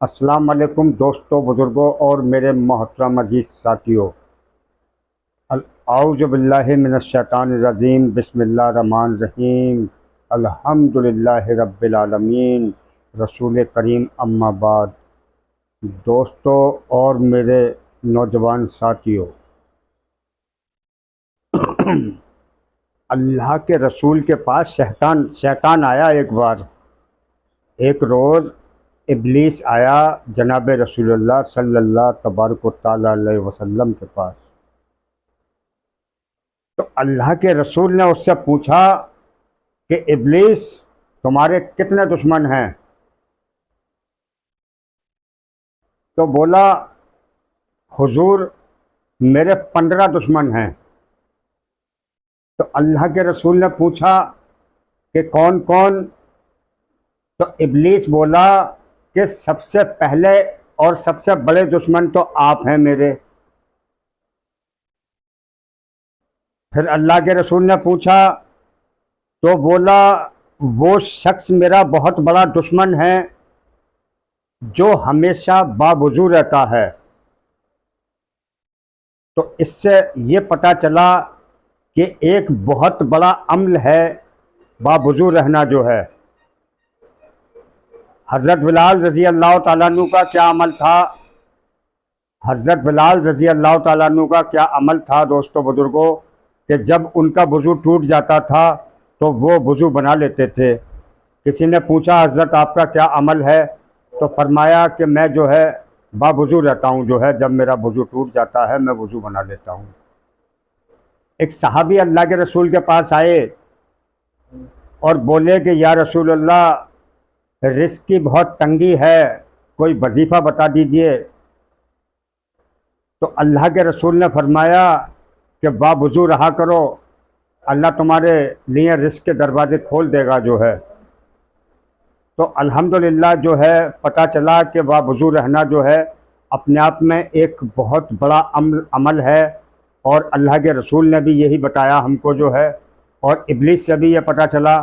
السلام علیکم دوستوں، بزرگوں اور میرے محترم عزیز ساتھیوں۔ اعوذ باللہ من الشیطان الرجیم، بسم اللہ الرحمن الرحیم، الحمد للہ رب العالمین، رسول کریم، اما بعد۔ دوستوں اور میرے نوجوان ساتھیوں، اللہ کے رسول کے پاس شیطان آیا ایک روز ابلیس آیا جناب رسول اللہ صلی اللہ تبارک و تعالی علیہ وسلم کے پاس۔ تو اللہ کے رسول نے اس سے پوچھا کہ ابلیس، تمہارے کتنے دشمن ہیں؟ تو بولا، حضور میرے 15 دشمن ہیں۔ تو اللہ کے رسول نے پوچھا کہ کون کون؟ تو ابلیس بولا کہ سب سے پہلے اور سب سے بڑے دشمن تو آپ ہیں میرے۔ پھر اللہ کے رسول نے پوچھا تو بولا، وہ شخص میرا بہت بڑا دشمن ہے جو ہمیشہ باوضو رہتا ہے۔ تو اس سے یہ پتہ چلا کہ ایک بہت بڑا عمل ہے باوضو رہنا جو ہے۔ حضرت بلال رضی اللہ تعالیٰ عنہ کا کیا عمل تھا؟ حضرت بلال رضی اللہ تعالیٰ عنہ کا کیا عمل تھا دوستو بزرگوں، کہ جب ان کا وضو ٹوٹ جاتا تھا تو وہ وضو بنا لیتے تھے۔ کسی نے پوچھا حضرت آپ کا کیا عمل ہے؟ تو فرمایا کہ میں جو ہے باوضو رہتا ہوں، جو ہے جب میرا وضو ٹوٹ جاتا ہے میں وضو بنا لیتا ہوں۔ ایک صحابی اللہ کے رسول کے پاس آئے اور بولے کہ یا رسول اللہ، رزق کی بہت تنگی ہے، کوئی وظیفہ بتا دیجئے۔ تو اللہ کے رسول نے فرمایا کہ باوضو رہا کرو، اللہ تمہارے لیے رزق کے دروازے کھول دے گا جو ہے۔ تو الحمدللہ جو ہے پتہ چلا کہ باوضو رہنا جو ہے اپنے آپ میں ایک بہت بڑا عمل ہے، اور اللہ کے رسول نے بھی یہی بتایا ہم کو جو ہے، اور ابلیس سے بھی یہ پتہ چلا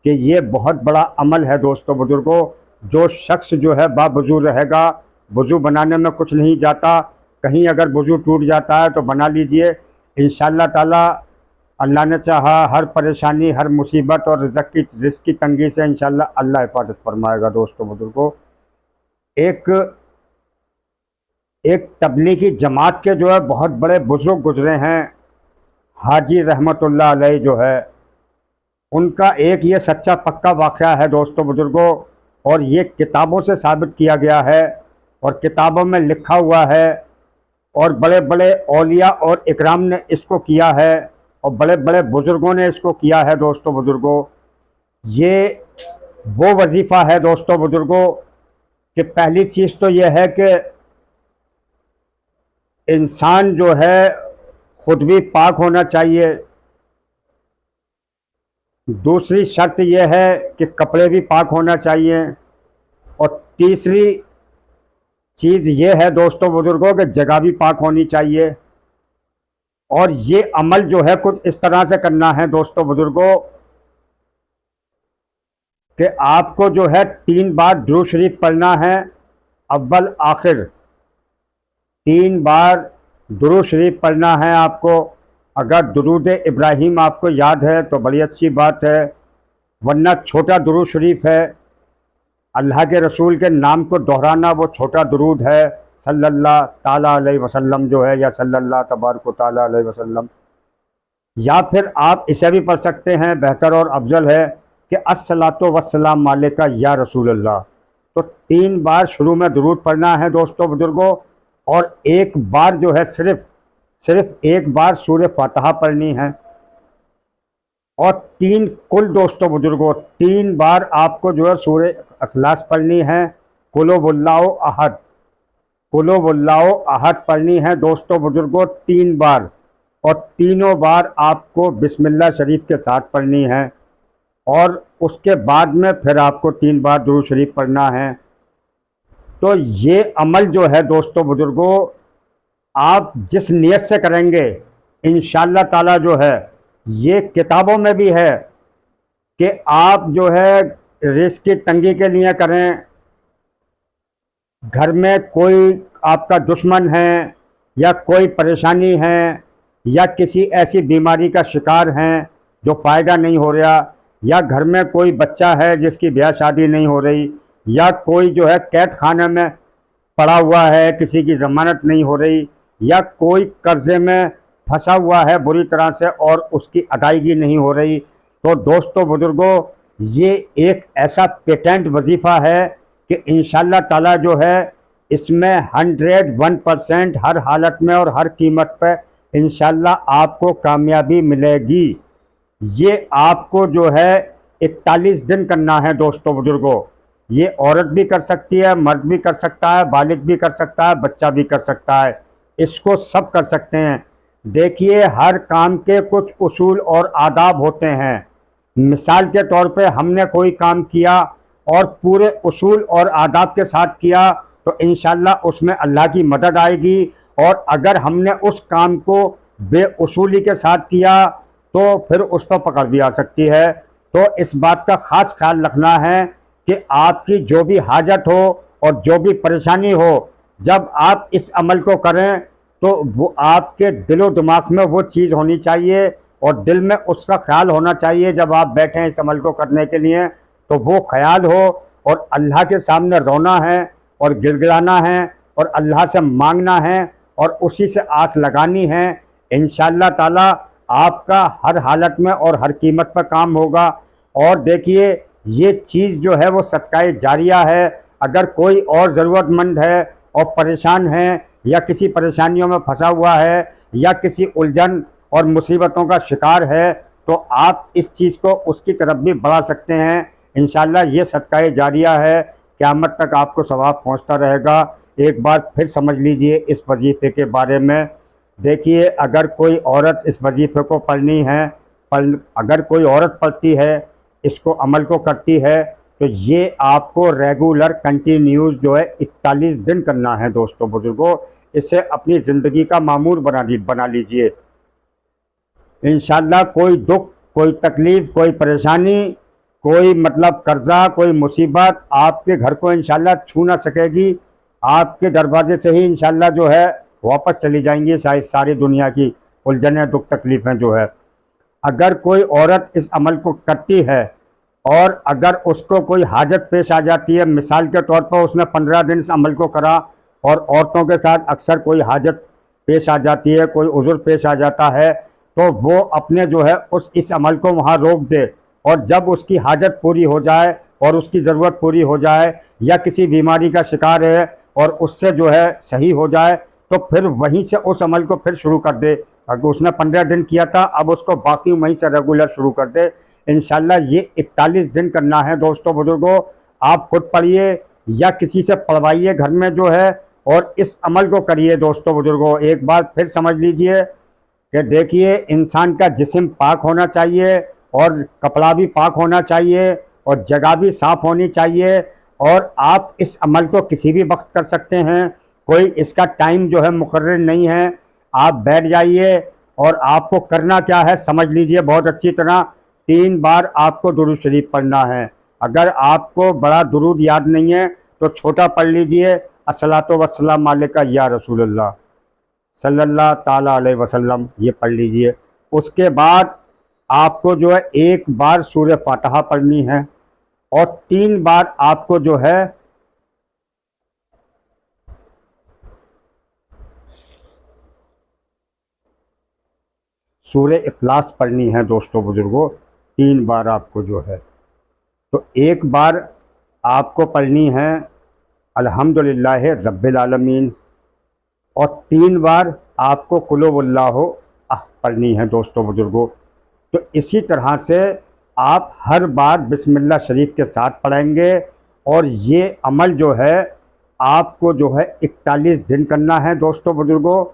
کہ یہ بہت بڑا عمل ہے دوستو بزرگوں۔ جو شخص جو ہے باوضو رہے گا، وضو بنانے میں کچھ نہیں جاتا، کہیں اگر وضو ٹوٹ جاتا ہے تو بنا لیجئے، انشاءاللہ تعالی اللہ نے چاہا ہر پریشانی، ہر مصیبت اور رزق کی تنگی سے انشاءاللہ اللہ حفاظت فرمائے گا دوستو بزرگوں۔ ایک تبلیغی جماعت کے جو ہے بہت بڑے بزرگ گزرے ہیں، حاجی رحمت اللہ علیہ جو ہے، ان کا ایک یہ سچا پکا واقعہ ہے دوستو بزرگوں، اور یہ کتابوں سے ثابت کیا گیا ہے اور کتابوں میں لکھا ہوا ہے، اور بڑے بڑے اولیاء اور اکرام نے اس کو کیا ہے، اور بڑے بڑے بزرگوں نے اس کو کیا ہے دوستو بزرگوں۔ یہ وہ وظیفہ ہے دوستو بزرگوں کہ پہلی چیز تو یہ ہے کہ انسان جو ہے خود بھی پاک ہونا چاہیے، دوسری شرط یہ ہے کہ کپڑے بھی پاک ہونا چاہیے، اور تیسری چیز یہ ہے دوستو بزرگوں کہ جگہ بھی پاک ہونی چاہیے۔ اور یہ عمل جو ہے کچھ اس طرح سے کرنا ہے دوستو بزرگوں کہ آپ کو جو ہے 3 بار درود شریف پڑھنا ہے، اول آخر 3 بار درود شریف پڑھنا ہے آپ کو۔ اگر درود ابراہیم آپ کو یاد ہے تو بڑی اچھی بات ہے، ورنہ چھوٹا درود شریف ہے، اللہ کے رسول کے نام کو دہرانا، وہ چھوٹا درود ہے، صلی اللہ تعالیٰ علیہ وسلم جو ہے، یا صلی اللہ تبارک و تعالیٰ علیہ وسلم۔ یا پھر آپ اسے بھی پڑھ سکتے ہیں، بہتر اور افضل ہے کہ الصلاۃ والسلام علیک یا رسول اللہ۔ تو 3 بار شروع میں درود پڑھنا ہے دوستو بزرگوں، اور ایک بار جو ہے صرف ایک بار سورہ فاتحہ پڑھنی ہے، اور کل دوستو بزرگوں 3 بار آپ کو جو ہے سورہ اخلاص پڑھنی ہے، قل هو اللہ احد، قل هو اللہ احد پڑھنی ہے دوستو بزرگوں 3 بار، اور تینوں بار آپ کو بسم اللہ شریف کے ساتھ پڑھنی ہے، اور اس کے بعد میں پھر آپ کو 3 بار درود شریف پڑھنا ہے۔ تو یہ عمل جو ہے دوستو بزرگوں آپ جس نیت سے کریں گے انشاءاللہ تعالی جو ہے، یہ کتابوں میں بھی ہے کہ آپ جو ہے رزق کی تنگی کے لیے کریں، گھر میں کوئی آپ کا دشمن ہے یا کوئی پریشانی ہے یا کسی ایسی بیماری کا شکار ہیں جو فائدہ نہیں ہو رہا، یا گھر میں کوئی بچہ ہے جس کی بیاہ شادی نہیں ہو رہی، یا کوئی جو ہے قید خانے میں پڑا ہوا ہے، کسی کی ضمانت نہیں ہو رہی، یا کوئی قرضے میں پھنسا ہوا ہے بری طرح سے اور اس کی ادائیگی نہیں ہو رہی، تو دوستو بزرگوں، یہ ایک ایسا پیٹنٹ وظیفہ ہے کہ انشاءاللہ تعالی جو ہے اس میں 101% ہر حالت میں اور ہر قیمت پہ انشاءاللہ آپ کو کامیابی ملے گی۔ یہ آپ کو جو ہے 41 دن کرنا ہے دوستو بزرگوں۔ یہ عورت بھی کر سکتی ہے، مرد بھی کر سکتا ہے، بالغ بھی کر سکتا ہے، بچہ بھی کر سکتا ہے، اس کو سب کر سکتے ہیں۔ دیکھیے، ہر کام کے کچھ اصول اور آداب ہوتے ہیں۔ مثال کے طور پہ ہم نے کوئی کام کیا اور پورے اصول اور آداب کے ساتھ کیا تو انشاءاللہ اس میں اللہ کی مدد آئے گی، اور اگر ہم نے اس کام کو بے اصولی کے ساتھ کیا تو پھر اس پر پکڑ بھی آ سکتی ہے۔ تو اس بات کا خاص خیال رکھنا ہے کہ آپ کی جو بھی حاجت ہو اور جو بھی پریشانی ہو، جب آپ اس عمل کو کریں تو وہ آپ کے دل و دماغ میں وہ چیز ہونی چاہیے اور دل میں اس کا خیال ہونا چاہیے جب آپ بیٹھیں اس عمل کو کرنے کے لیے، تو وہ خیال ہو اور اللہ کے سامنے رونا ہے اور گڑگڑانا ہے اور اللہ سے مانگنا ہے اور اسی سے آس لگانی ہے۔ انشاءاللہ تعالی آپ کا ہر حالت میں اور ہر قیمت پر کام ہوگا۔ اور دیکھیے، یہ چیز جو ہے وہ صدقہ جاریہ ہے۔ اگر کوئی اور ضرورت مند ہے اور پریشان ہے یا کسی پریشانیوں میں پھنسا ہوا ہے یا کسی الجھن اور مصیبتوں کا شکار ہے تو آپ اس چیز کو اس کی طرف بھی بڑھا سکتے ہیں۔ انشاءاللہ یہ صدقہ جاریہ ہے، قیامت تک آپ کو ثواب پہنچتا رہے گا۔ ایک بار پھر سمجھ لیجئے اس وظیفے کے بارے میں۔ دیکھیے، اگر کوئی عورت اس وظیفے کو پڑھنی ہے، اگر کوئی عورت پڑھتی ہے، اس کو عمل کو کرتی ہے، تو یہ آپ کو ریگولر کنٹینیوز جو ہے 41 دن کرنا ہے دوستو بزرگوں۔ اسے اپنی زندگی کا معمول بنا لیجئے۔ انشاءاللہ کوئی دکھ، کوئی تکلیف، کوئی پریشانی، کوئی قرضہ، کوئی مصیبت آپ کے گھر کو انشاءاللہ چھو نہ سکے گی۔ آپ کے دروازے سے ہی انشاءاللہ جو ہے واپس چلی جائیں گی ساری دنیا کی الجھنیں، دکھ تکلیفیں جو ہے۔ اگر کوئی عورت اس عمل کو کرتی ہے اور اگر اس کو کوئی حاجت پیش آ جاتی ہے، مثال کے طور پر اس نے 15 دن اس عمل کو کرا، اور عورتوں کے ساتھ اکثر کوئی حاجت پیش آ جاتی ہے، کوئی عذر پیش آ جاتا ہے، تو وہ اپنے جو ہے اس عمل کو وہاں روک دے، اور جب اس کی حاجت پوری ہو جائے اور اس کی ضرورت پوری ہو جائے یا کسی بیماری کا شکار ہے اور اس سے جو ہے صحیح ہو جائے تو پھر وہیں سے اس عمل کو پھر شروع کر دے۔ اگر اس نے 15 دن کیا تھا، اب اس کو باقی وہیں سے ریگولر شروع کر دے۔ انشاءاللہ یہ 41 دن کرنا ہے دوستو بزرگوں۔ آپ خود پڑھیے یا کسی سے پڑھوائیے گھر میں جو ہے، اور اس عمل کو کریے دوستو بزرگوں۔ ایک بار پھر سمجھ لیجئے کہ دیکھیے، انسان کا جسم پاک ہونا چاہیے اور کپڑا بھی پاک ہونا چاہیے اور جگہ بھی صاف ہونی چاہیے، اور آپ اس عمل کو کسی بھی وقت کر سکتے ہیں۔ کوئی اس کا ٹائم جو ہے مقرر نہیں ہے۔ آپ بیٹھ جائیے اور آپ کو کرنا کیا ہے سمجھ لیجئے بہت اچھی طرح۔ 3 بار آپ کو درود شریف پڑھنا ہے۔ اگر آپ کو بڑا درود یاد نہیں ہے تو چھوٹا پڑھ لیجئے، الصلاۃ والسلام علیکہ یا رسول اللہ صلی اللہ تعالیٰ علیہ وسلم، یہ پڑھ لیجئے۔ اس کے بعد آپ کو جو ہے 1 بار سورہ فاتحہ پڑھنی ہے، اور 3 بار آپ کو جو ہے سورہ اخلاص پڑھنی ہے دوستو بزرگوں۔ 3 بار آپ کو جو ہے، تو 1 بار آپ کو پڑھنی ہے الحمدللہ رب العالمین، اور 3 بار آپ کو قل هو اللہ احد پڑھنی ہے دوستو بزرگوں۔ تو اسی طرح سے آپ ہر بار بسم اللہ شریف کے ساتھ پڑھیں گے، اور یہ عمل جو ہے آپ کو جو ہے 41 دن کرنا ہے دوستو بزرگوں۔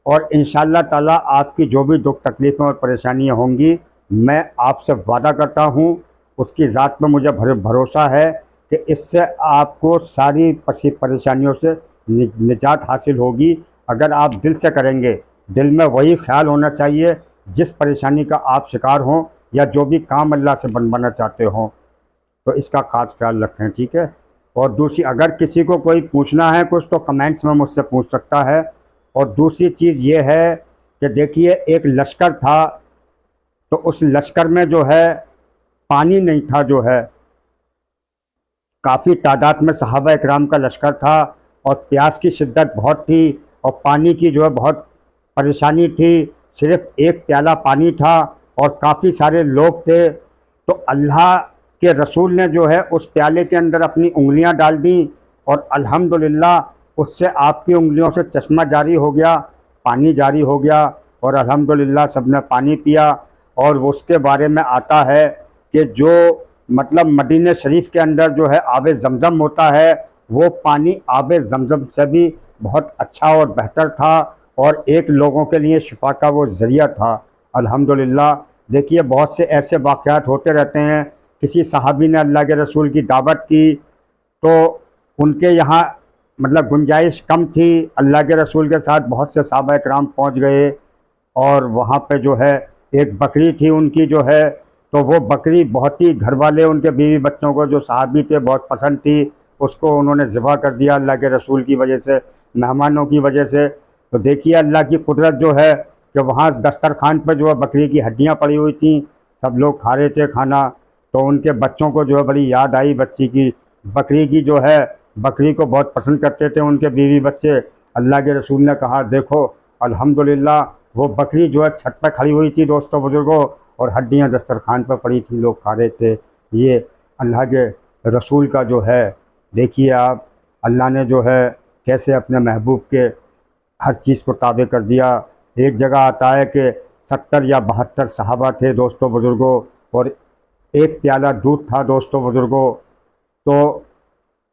اور انشاءاللہ تعالیٰ آپ کی جو بھی دکھ تکلیفیں اور پریشانیاں ہوں گی، میں آپ سے وعدہ کرتا ہوں، اس کی ذات میں مجھے بھروسہ ہے کہ اس سے آپ کو ساری پریشانیوں سے نجات حاصل ہوگی۔ اگر آپ دل سے کریں گے، دل میں وہی خیال ہونا چاہیے جس پریشانی کا آپ شکار ہوں یا جو بھی کام اللہ سے بنوانا چاہتے ہوں، تو اس کا خاص خیال رکھیں، ٹھیک ہے۔ اور دوسری اگر کسی کو کوئی پوچھنا ہے کچھ تو کمنٹس میں مجھ سے پوچھ سکتا ہے۔ اور دوسری چیز یہ ہے کہ دیکھیے ایک لشکر تھا، تو اس لشکر میں جو ہے پانی نہیں تھا، جو ہے کافی تعداد میں صحابہ اکرام کا لشکر تھا، اور پیاس کی شدت بہت تھی، اور پانی کی جو ہے بہت پریشانی تھی، صرف ایک پیالہ پانی تھا اور کافی سارے لوگ تھے۔ تو اللہ کے رسول نے جو ہے اس پیالے کے اندر اپنی انگلیاں ڈال دیں، اور الحمدللہ اس سے آپ کی انگلیوں سے چشمہ جاری ہو گیا، پانی جاری ہو گیا، اور الحمدللہ سب نے پانی پیا۔ اور اس کے بارے میں آتا ہے کہ جو مطلب مدینہ شریف کے اندر جو ہے آب زمزم ہوتا ہے، وہ پانی آب زمزم سے بھی بہت اچھا اور بہتر تھا، اور ایک لوگوں کے لیے شفا کا وہ ذریعہ تھا۔ الحمدللہ دیکھیے بہت سے ایسے واقعات ہوتے رہتے ہیں۔ کسی صحابی نے اللہ کے رسول کی دعوت کی تو ان کے یہاں مطلب گنجائش کم تھی، اللہ کے رسول کے ساتھ بہت سے صحابہ اکرام پہنچ گئے، اور وہاں پہ جو ہے ایک بکری تھی ان کی جو ہے، تو وہ بکری بہت ہی گھر والے ان کے بیوی بچوں کو جو صحابی تھے بہت پسند تھی، اس کو انہوں نے ذبح کر دیا اللہ کے رسول کی وجہ سے، مہمانوں کی وجہ سے۔ تو دیکھیے اللہ کی قدرت جو ہے کہ وہاں دسترخوان پہ جو ہے بکری کی ہڈیاں پڑی ہوئی تھیں، سب لوگ کھا رہے تھے کھانا، تو ان کے بچوں کو جو ہے بڑی یاد آئی بچی کی، بکری کی جو ہے، بکری کو بہت پسند کرتے تھے ان کے بیوی بچے۔ اللہ کے رسول نے کہا دیکھو الحمدللہ وہ بکری جو ہے چھت پہ کھڑی ہوئی تھی دوستوں بزرگوں، اور ہڈیاں دسترخوان پہ پڑی تھیں، لوگ کھا رہے تھے۔ یہ اللہ کے رسول کا جو ہے، دیکھیے آپ اللہ نے جو ہے کیسے اپنے محبوب کے ہر چیز کو تابع کر دیا۔ ایک جگہ آتا ہے کہ 70 یا 72 صحابہ تھے دوستوں بزرگوں، اور ایک پیالہ دودھ تھا دوستوں بزرگوں۔ تو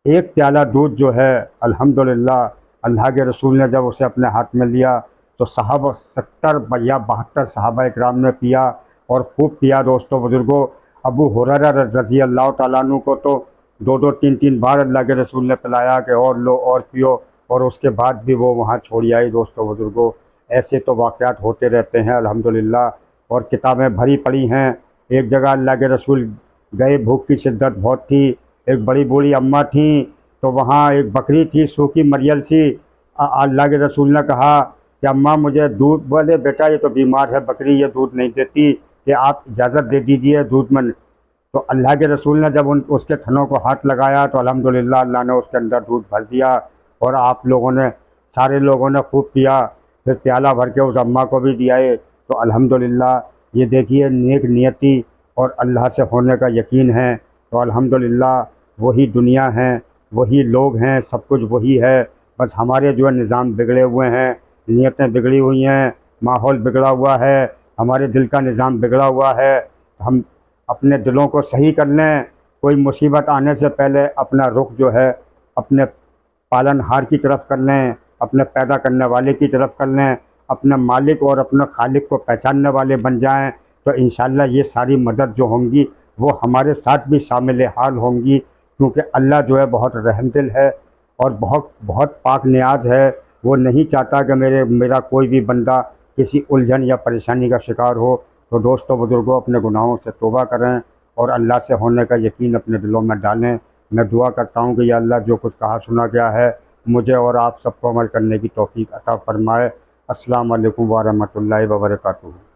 ایک پیالہ دودھ جو ہے الحمدللہ اللہ کے رسول نے جب اسے اپنے ہاتھ میں لیا تو صحابہ 70 یا 72 صحابہ اکرام نے پیا، اور خوب پیا دوستوں بزرگوں۔ ابو ہریرہ رضی اللہ تعالیٰ عنہ کو تو 2 3 بار اللہ کے رسول نے پلایا کہ اور لو اور پیو، اور اس کے بعد بھی وہ وہاں چھوڑی آئی دوستوں بزرگوں۔ ایسے تو واقعات ہوتے رہتے ہیں الحمدللہ، اور کتابیں بھری پڑی ہیں۔ ایک جگہ اللہ کے رسول گئے، بھوک کی شدت بہت تھی، ایک بڑی بوڑھی اماں تھیں، تو وہاں ایک بکری تھی سوکھی مریل سی۔ اللہ کے رسول نے کہا کہ اماں مجھے دودھ، بولے بیٹا یہ تو بیمار ہے بکری، یہ دودھ نہیں دیتی، کہ آپ اجازت دے دیجئے دودھ میں۔ تو اللہ کے رسول نے جب اس کے تھنوں کو ہاتھ لگایا تو الحمدللہ اللہ نے اس کے اندر دودھ بھر دیا، اور آپ لوگوں نے، سارے لوگوں نے خوب پیا، پھر پیالہ بھر کے اس اماں کو بھی دیا ہے۔ تو الحمدللہ یہ دیکھیے نیک نیتی اور اللہ سے ہونے کا یقین ہے، تو الحمدللہ وہی دنیا ہے، وہی لوگ ہیں، سب کچھ وہی ہے، بس ہمارے جو ہے نظام بگڑے ہوئے ہیں، نیتیں بگڑی ہوئی ہیں، ماحول بگڑا ہوا ہے، ہمارے دل کا نظام بگڑا ہوا ہے۔ ہم اپنے دلوں کو صحیح کر لیں، کوئی مصیبت آنے سے پہلے اپنا رخ جو ہے اپنے پالن ہار کی طرف کر لیں، اپنے پیدا کرنے والے کی طرف کر لیں، اپنے مالک اور اپنے خالق کو پہچاننے والے بن جائیں، تو انشاءاللہ یہ ساری مدد جو ہوں گی وہ ہمارے ساتھ بھی شامل حال ہوں گی، کیونکہ اللہ جو ہے بہت رحم دل ہے اور بہت بہت پاک نیاز ہے۔ وہ نہیں چاہتا کہ میرا کوئی بھی بندہ کسی الجھن یا پریشانی کا شکار ہو۔ تو دوستوں بزرگوں اپنے گناہوں سے توبہ کریں اور اللہ سے ہونے کا یقین اپنے دلوں میں ڈالیں۔ میں دعا کرتا ہوں کہ یا اللہ جو کچھ کہا سنا گیا ہے مجھے اور آپ سب کو عمل کرنے کی توفیق عطا فرمائے۔ السلام علیکم ورحمۃ اللہ وبرکاتہ۔